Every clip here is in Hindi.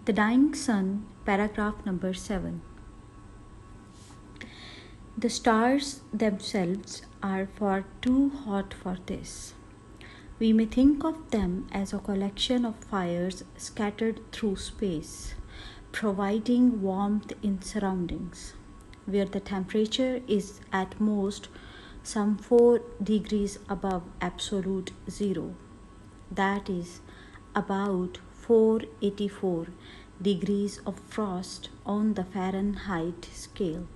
The Dying Sun, paragraph number 7. The stars themselves are far too hot for this. We may think of them as a collection of fires scattered through space, providing warmth in surroundings, where the temperature is at most some 4 degrees above absolute zero. That is about 484 degrees of frost on the Fahrenheit scale.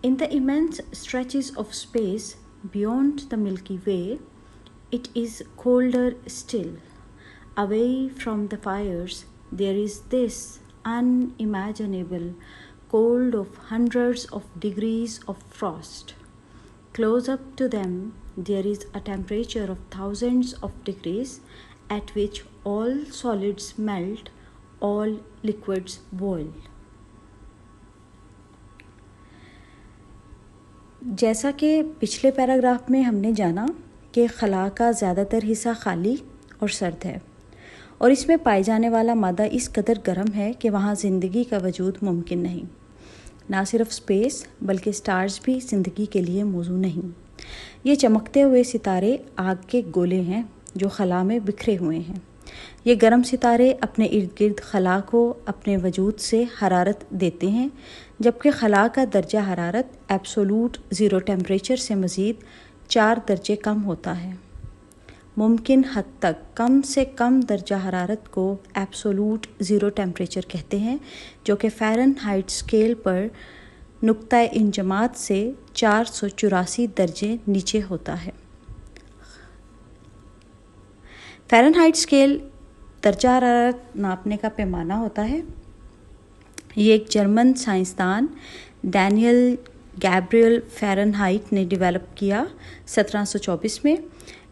In the immense stretches of space beyond the Milky Way, it is colder still. Away from the fires, there is this unimaginable cold of hundreds of degrees of frost. Close up to them, there is a temperature of thousands of degrees at which all solids melt, all liquids boil. जैसा कि पिछले पैराग्राफ में हमने जाना कि खला का ज़्यादातर हिस्सा खाली और सर्द है और इसमें पाए जाने वाला मादा इस कदर गर्म है कि वहाँ ज़िंदगी का वजूद मुमकिन नहीं। ना सिर्फ स्पेस बल्कि स्टार्स भी ज़िंदगी के लिए मौजू नहीं। ये चमकते हुए सितारे आग के गोले हैं जो खला में बिखरे हुए हैं। ये गर्म सितारे अपने इर्द गिर्द खला को अपने वजूद से हरारत देते हैं, जबकि खला का दर्जा हरारत एब्सोलूट ज़ीरो टेम्परेचर से मज़ीद 4 दर्जे कम होता है। मुमकिन हद तक कम से कम दर्जा हरारत को एब्सोलूट ज़ीरो टेम्परेचर कहते हैं, जो कि फ़ारेनहाइट स्केल पर नुक्ता इंजमात से 484 दर्जे नीचे होता है। फ़ारेनहाइट स्केल दर्जा हरारत नापने का पैमाना होता है। ये एक जर्मन साइंसदान डैनियल गैब्रियल फ़ारेनहाइट ने डेवलप किया 1724 में।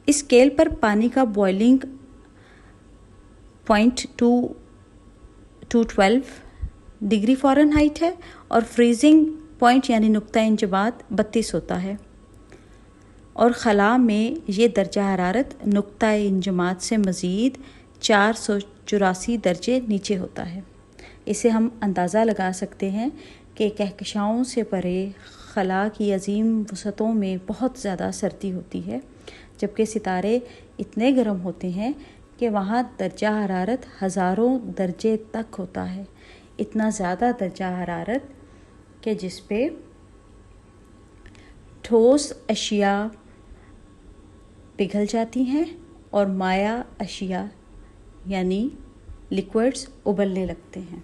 इस स्केल पर पानी का बॉइलिंग पॉइंट 212 डिग्री फ़ारेनहाइट है और फ्रीजिंग पॉइंट यानी नुक्ता इंजमात 32 होता है और खला में ये दर्जा हरारत नुक्ता इंजमात से मज़ीद 484 दर्जे नीचे होता है। इसे हम अंदाज़ा लगा सकते हैं कि कहकशाओं से परे खला की अजीम वसतों में बहुत ज़्यादा सर्दी होती है, जबकि सितारे इतने गर्म होते हैं कि वहाँ दर्जा हरारत हज़ारों दर्जे तक होता है। इतना ज़्यादा दर्जा हरारत कि जिस पे ठोस अशिया पिघल जाती हैं और माया अशिया यानी लिक्विड्स उबलने लगते हैं।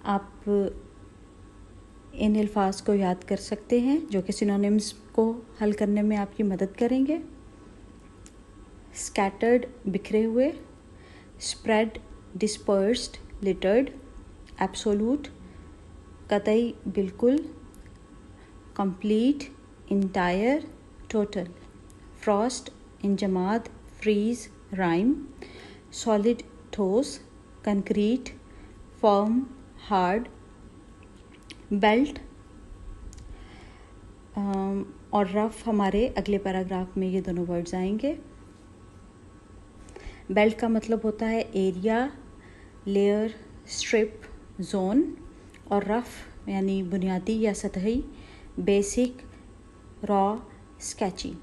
आप इन अल्फाज को याद कर सकते हैं जो कि सिनोनिम्स को हल करने में आपकी मदद करेंगे। स्कैटर्ड बिखरे हुए, स्प्रेड डिस्पर्स्ड लिटर्ड, एब्सोलूट कतई बिल्कुल, complete entire total, Frost इंजमाद freeze rhyme, solid ठोस, कंक्रीट फर्म हार्ड, बेल्ट और रफ हमारे अगले पैराग्राफ में ये दोनों वर्ड्स आएंगे। बेल्ट का मतलब होता है एरिया, लेयर, स्ट्रिप, जोन और रफ यानी बुनियादी या सतही, बेसिक, रॉ, स्केची।